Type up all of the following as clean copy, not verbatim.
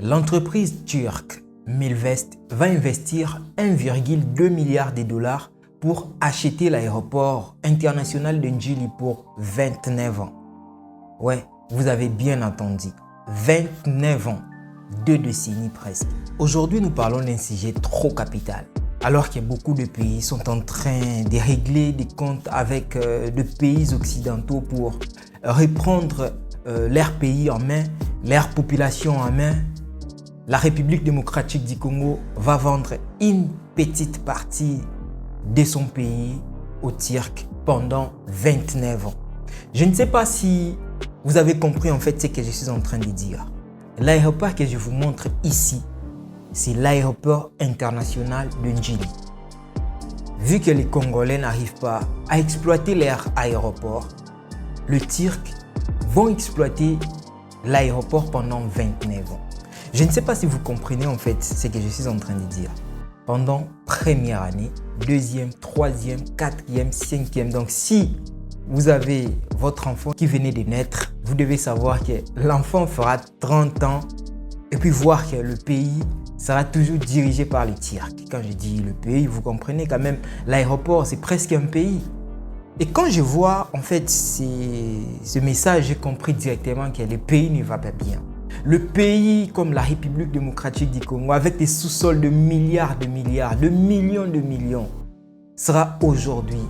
L'entreprise turque Milvest va investir 1,2 milliard de dollars pour acheter l'aéroport international de Njili pour 29 ans. Ouais, vous avez bien entendu, 29 ans, 2 décennies presque. Aujourd'hui, nous parlons d'un sujet trop capital. Alors que beaucoup de pays sont en train de régler des comptes avec des pays occidentaux pour reprendre leur pays en main, leur population en main, la République démocratique du Congo va vendre une petite partie de son pays aux Turcs pendant 29 ans. Je ne sais pas si vous avez compris en fait ce que je suis en train de dire. L'aéroport que je vous montre ici, c'est l'aéroport international de Njili. Vu que les Congolais n'arrivent pas à exploiter leur aéroport, les Turcs vont exploiter l'aéroport pendant 29 ans. Je ne sais pas si vous comprenez en fait ce que je suis en train de dire. Pendant première année, deuxième, troisième, quatrième, cinquième. Donc si vous avez votre enfant qui venait de naître, vous devez savoir que l'enfant fera 30 ans et puis voir que le pays sera toujours dirigé par les Turcs. Quand je dis le pays, vous comprenez quand même, l'aéroport c'est presque un pays. Et quand je vois en fait ce message, j'ai compris directement que le pays ne va pas bien. Le pays comme la République démocratique du Congo, avec des sous-sols de milliards, de millions, sera aujourd'hui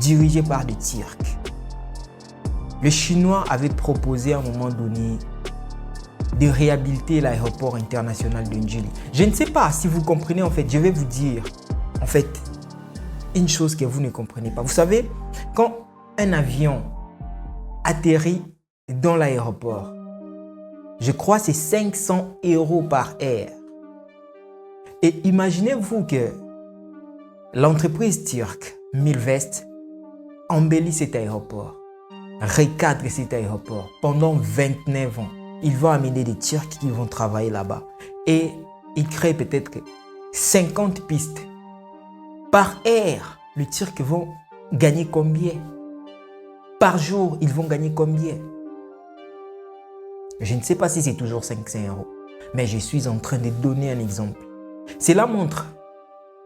dirigé par des Turcs. Les Chinois avaient proposé à un moment donné de réhabiliter l'aéroport international de Njili. Je ne sais pas si vous comprenez en fait, je vais vous dire en fait une chose que vous ne comprenez pas. Vous savez, quand un avion atterrit dans l'aéroport, je crois que c'est 500 € par heure. Et imaginez-vous que l'entreprise turque Milvest embellit cet aéroport, recadre cet aéroport pendant 29 ans. Ils vont amener des Turcs qui vont travailler là-bas. Et ils créent peut-être 50 pistes. Par heure, les Turcs vont gagner combien? Par jour, ils vont gagner combien? Je ne sais pas si c'est toujours 500 €, mais je suis en train de donner un exemple. Cela montre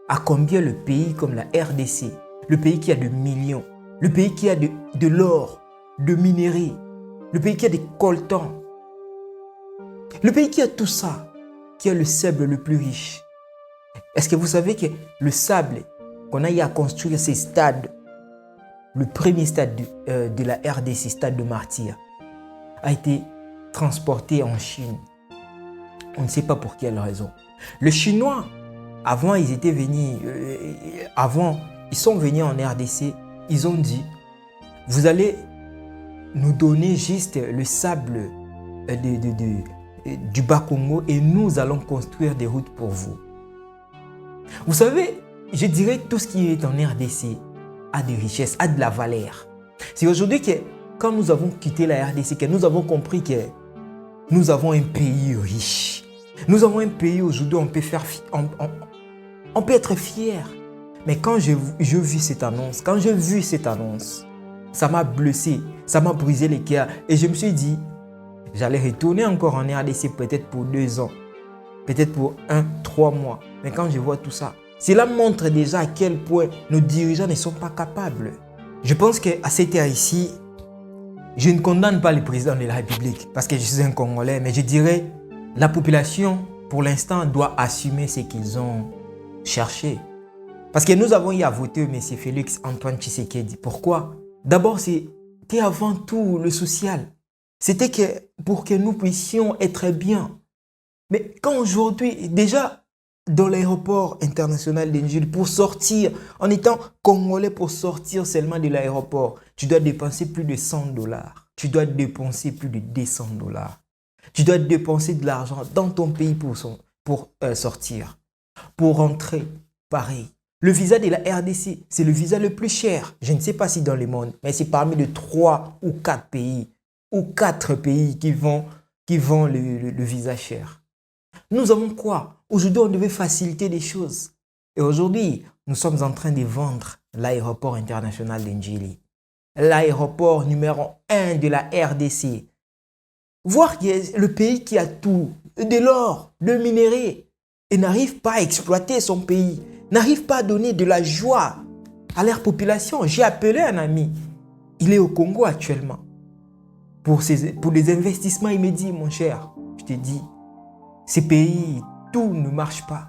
à combien le pays comme la RDC, le pays qui a de millions, le pays qui a de l'or, de minerais, le pays qui a des coltans, le pays qui a tout ça, qui a le sable le plus riche. Est-ce que vous savez que le sable qu'on a eu à construire ces stades, le premier stade de la RDC, stade de Martyr, a été transporté en Chine. On ne sait pas pour quelle raison. Les Chinois, avant ils étaient venus, ils sont venus en RDC, ils ont dit, vous allez nous donner juste le sable du Bas-Congo et nous allons construire des routes pour vous. Vous savez, je dirais que tout ce qui est en RDC a des richesses, a de la valeur. C'est aujourd'hui que quand nous avons quitté la RDC, que nous avons compris que nous avons un pays riche. Nous avons un pays aujourd'hui où on peut être fier. Mais quand j'ai vu cette annonce, ça m'a blessé, ça m'a brisé les cœurs. Et je me suis dit, j'allais retourner encore en RDC peut-être pour 2 ans, peut-être pour 3 mois. Mais quand je vois tout ça, cela montre déjà à quel point nos dirigeants ne sont pas capables. Je pense qu'à cette heure ici, je ne condamne pas le président de la République parce que je suis un Congolais, mais je dirais la population, pour l'instant, doit assumer ce qu'ils ont cherché. Parce que nous avons eu à voter M. Félix Antoine Tshisekedi. Pourquoi? D'abord, c'était avant tout le social. C'était pour que nous puissions être bien. Mais quand aujourd'hui, déjà, dans l'aéroport international de Njili, pour sortir, en étant Congolais, pour sortir seulement de l'aéroport, tu dois dépenser plus de 100 $. Tu dois dépenser plus de 200 $. Tu dois dépenser de l'argent dans ton pays pour sortir. Pour rentrer, pareil. Le visa de la RDC, c'est le visa le plus cher. Je ne sais pas si dans le monde, mais c'est parmi les 3 ou 4 pays qui vont le visa cher. Nous avons quoi? Aujourd'hui, on devait faciliter les choses. Et aujourd'hui, nous sommes en train de vendre l'aéroport international de Njili. L'aéroport numéro 1 de la RDC. Voir que le pays qui a tout, de l'or, le minerai, et n'arrive pas à exploiter son pays, n'arrive pas à donner de la joie à leur population. J'ai appelé un ami, il est au Congo actuellement, pour des investissements immédiats, mon cher. Je te dis, ces pays, tout ne marche pas,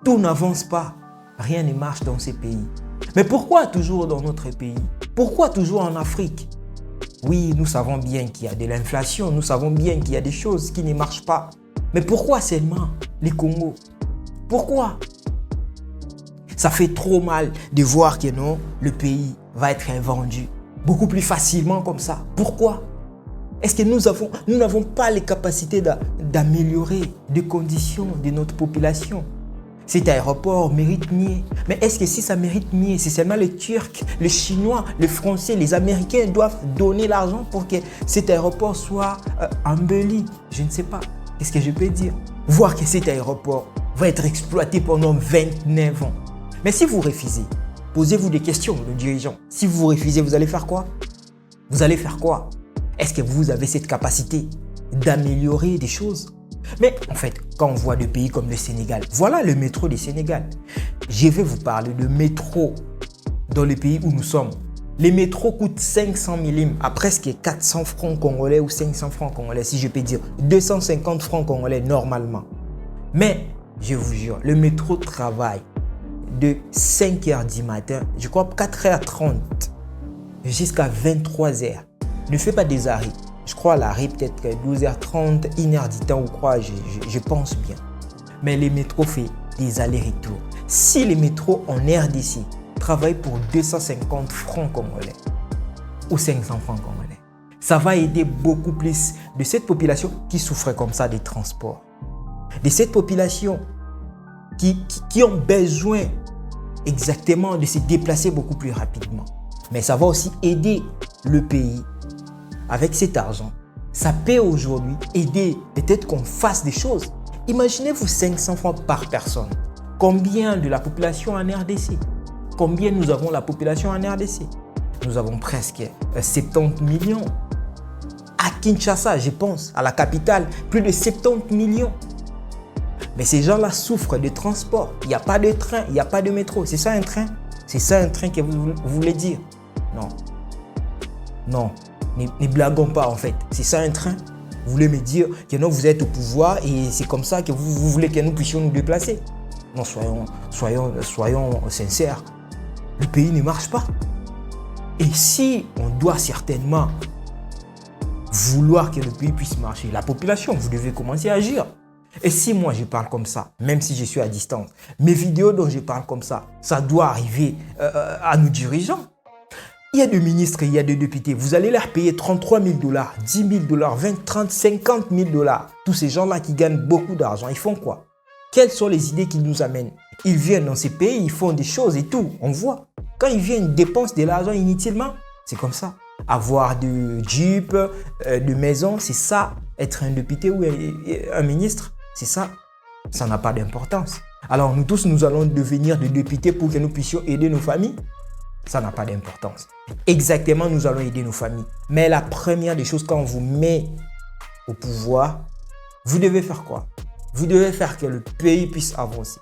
tout n'avance pas, rien ne marche dans ces pays. Mais pourquoi toujours dans notre pays? Pourquoi toujours en Afrique? Oui, nous savons bien qu'il y a de l'inflation, nous savons bien qu'il y a des choses qui ne marchent pas. Mais pourquoi seulement les Congos? Pourquoi? Ça fait trop mal de voir que non, le pays va être vendu beaucoup plus facilement comme ça. Pourquoi? Est-ce que nous n'avons pas les capacités d'améliorer les conditions de notre population? Cet aéroport mérite mieux. Mais est-ce que si ça mérite mieux, c'est seulement les Turcs, les Chinois, les Français, les Américains doivent donner l'argent pour que cet aéroport soit embelli? Je ne sais pas. Qu'est-ce que je peux dire? Voir que cet aéroport va être exploité pendant 29 ans. Mais si vous refusez, posez-vous des questions, le dirigeant. Si vous refusez, vous allez faire quoi? Vous allez faire quoi? Est-ce que vous avez cette capacité d'améliorer des choses? Mais en fait, quand on voit des pays comme le Sénégal, voilà le métro du Sénégal. Je vais vous parler de métro dans le pays où nous sommes. Les métros coûtent 500 000 à presque 400 francs congolais ou 500 francs congolais, si je peux dire 250 francs congolais normalement. Mais, je vous jure, le métro travaille de 5h du matin, je crois 4h30 jusqu'à 23h. Ne fais pas des arrêts. Je crois l'arrêt peut-être 12h30, 1h du temps ou quoi, je pense bien. Mais les métros font des allers-retours. Si les métros en RDC travaillent pour 250 francs congolais ou 500 francs congolais, ça va aider beaucoup plus de cette population qui souffrait comme ça des transports. De cette population qui ont besoin exactement de se déplacer beaucoup plus rapidement. Mais ça va aussi aider le pays. Avec cet argent, ça peut aujourd'hui aider peut-être qu'on fasse des choses. Imaginez-vous 500 francs par personne. Combien de la population en RDC? Combien nous avons la population en RDC? Nous avons presque 70 millions. À Kinshasa, je pense, à la capitale, plus de 70 millions. Mais ces gens-là souffrent de transport. Il n'y a pas de train, il n'y a pas de métro. C'est ça un train? C'est ça un train que vous voulez dire? Non. Non. Ne blaguons pas en fait. C'est ça un train? Vous voulez me dire que non, vous êtes au pouvoir et c'est comme ça que vous voulez que nous puissions nous déplacer? Non, soyons sincères. Le pays ne marche pas. Et si on doit certainement vouloir que le pays puisse marcher, la population, vous devez commencer à agir. Et si moi je parle comme ça, même si je suis à distance, mes vidéos dont je parle comme ça doit arriver à nos dirigeants. Il y a des ministres, il y a des députés. Vous allez leur payer 33 000 $, 10 000 $, 20, 30, 50 000 $. Tous ces gens-là qui gagnent beaucoup d'argent, ils font quoi? Quelles sont les idées qu'ils nous amènent? Ils viennent dans ces pays, ils font des choses et tout. On voit. Quand ils viennent, ils dépensent de l'argent inutilement. C'est comme ça. Avoir de jeep, de maison, c'est ça. Être un député ou un ministre, c'est ça. Ça n'a pas d'importance. Alors nous tous, nous allons devenir des députés pour que nous puissions aider nos familles. Ça n'a pas d'importance. Exactement, nous allons aider nos familles. Mais la première des choses, quand on vous met au pouvoir, vous devez faire quoi? Vous devez faire que le pays puisse avancer.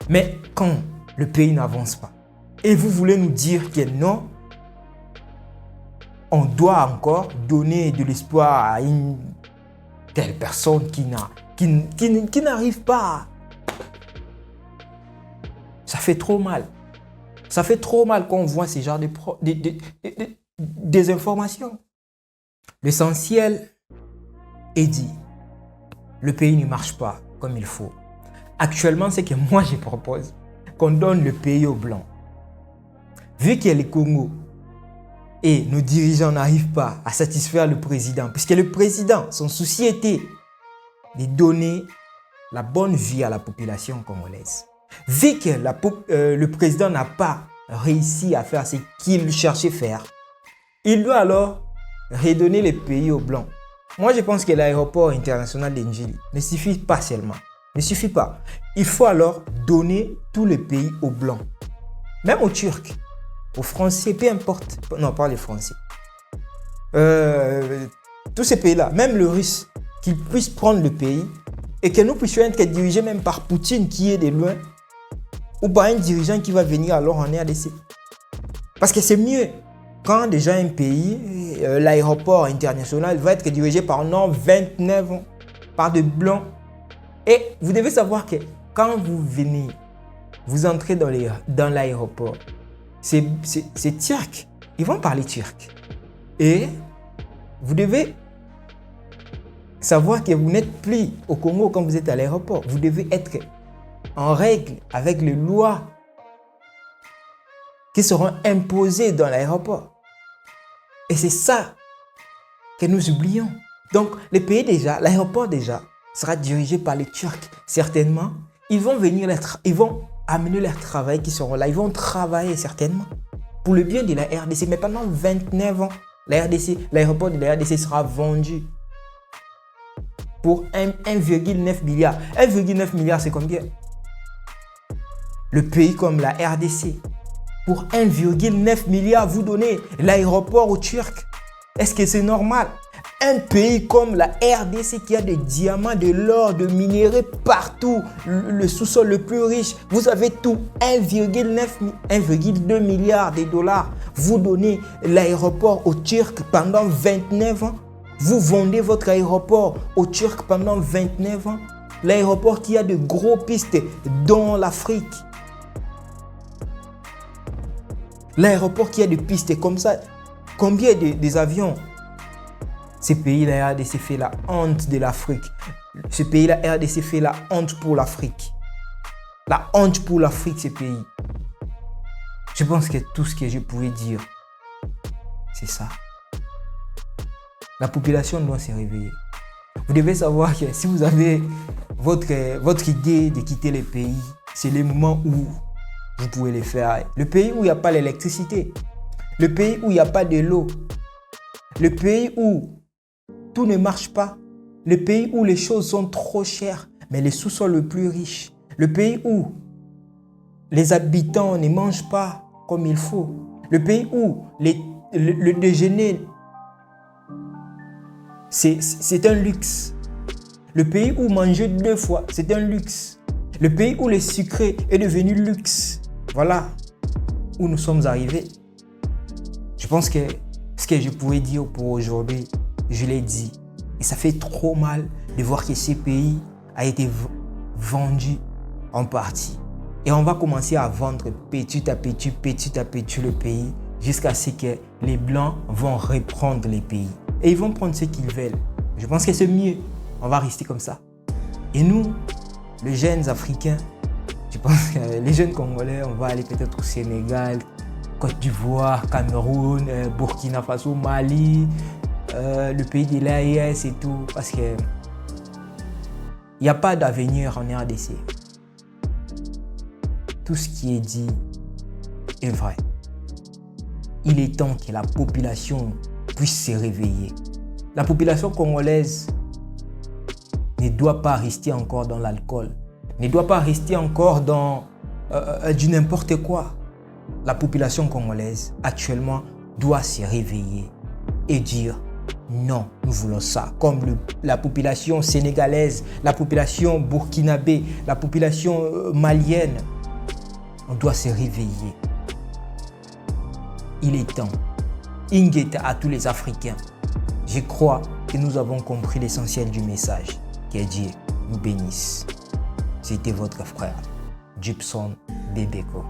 Mais quand le pays n'avance pas, et vous voulez nous dire que non, on doit encore donner de l'espoir à une telle personne qui n'arrive pas. Ça fait trop mal. Ça fait trop mal quand on voit ces genres des informations. L'essentiel est dit. Le pays ne marche pas comme il faut. Actuellement, c'est que moi je propose qu'on donne le pays aux Blancs. Vu qu'il y a le Congo et nos dirigeants n'arrivent pas à satisfaire le président, puisque le président, son souci était de donner la bonne vie à la population congolaise. Vu que le président n'a pas réussi à faire ce qu'il cherchait à faire, il doit alors redonner les pays aux Blancs. Moi, je pense que l'aéroport international de Njili ne suffit pas seulement. Ne suffit pas. Il faut alors donner tous les pays aux Blancs. Même aux Turcs, aux Français, peu importe. Non, pas les Français. Tous ces pays-là, même le Russe, qu'ils puissent prendre le pays et que nous puissions être dirigés même par Poutine qui est de loin ou par un dirigeant qui va venir alors en RDC. Parce que c'est mieux quand déjà un pays, l'aéroport international va être dirigé par un homme 29 ans, par de blancs. Et vous devez savoir que quand vous venez, vous entrez dans l'aéroport, c'est turc. Ils vont parler turc. Et vous devez savoir que vous n'êtes plus au Congo quand vous êtes à l'aéroport. Vous devez être en règle avec les lois qui seront imposées dans l'aéroport. Et c'est ça que nous oublions. Donc, le pays déjà, l'aéroport déjà, sera dirigé par les Turcs. Certainement, ils vont amener leur travail qui seront là. Ils vont travailler certainement pour le bien de la RDC. Mais pendant 29 ans, l'aéroport de la RDC sera vendu pour 1,9 milliard. 1,9 milliard, c'est combien? Le pays comme la RDC, pour 1,9 milliard, vous donnez l'aéroport aux Turcs. Est-ce que c'est normal? Un pays comme la RDC qui a des diamants, de l'or, de minéraux partout, le sous-sol le plus riche, vous avez tout, 1,2 milliard de dollars. Vous donnez l'aéroport aux Turcs pendant 29 ans. Vous vendez votre aéroport aux Turcs pendant 29 ans. L'aéroport qui a de gros pistes dans l'Afrique. L'aéroport qui a des pistes comme ça. Combien des avions? Ce pays, la RDC, fait la honte de l'Afrique. Ce pays, la RDC, fait la honte pour l'Afrique. La honte pour l'Afrique, ce pays. Je pense que tout ce que je pouvais dire, c'est ça. La population doit se réveiller. Vous devez savoir que si vous avez votre idée de quitter le pays, c'est le moment où vous pouvez le faire. Le pays où il n'y a pas l'électricité. Le pays où il n'y a pas de l'eau. Le pays où tout ne marche pas. Le pays où les choses sont trop chères, mais les sous-sols le plus riches. Le pays où les habitants ne mangent pas comme il faut. Le pays où le déjeuner, c'est un luxe. Le pays où manger 2 fois, c'est un luxe. Le pays où le sucré est devenu luxe. Voilà où nous sommes arrivés. Je pense que ce que je pouvais dire pour aujourd'hui, je l'ai dit. Et ça fait trop mal de voir que ce pays a été vendu en partie. Et on va commencer à vendre petit à petit le pays jusqu'à ce que les Blancs vont reprendre les pays. Et ils vont prendre ce qu'ils veulent. Je pense que c'est mieux. On va rester comme ça. Et nous, les jeunes Africains, je pense que les jeunes Congolais, on va aller peut-être au Sénégal, Côte d'Ivoire, Cameroun, Burkina Faso, Mali, le pays de l'AES et tout. Parce que il n'y a pas d'avenir en RDC. Tout ce qui est dit est vrai. Il est temps que la population puisse se réveiller. La population congolaise ne doit pas rester encore dans l'alcool, ne doit pas rester encore dans du n'importe quoi. La population congolaise actuellement doit se réveiller et dire non, nous voulons ça. Comme la population sénégalaise, la population burkinabé, la population malienne. On doit se réveiller. Il est temps. Ingeta à tous les Africains. Je crois que nous avons compris l'essentiel du message. Que Dieu nous bénisse. C'était votre frère, Gibson Bebeko.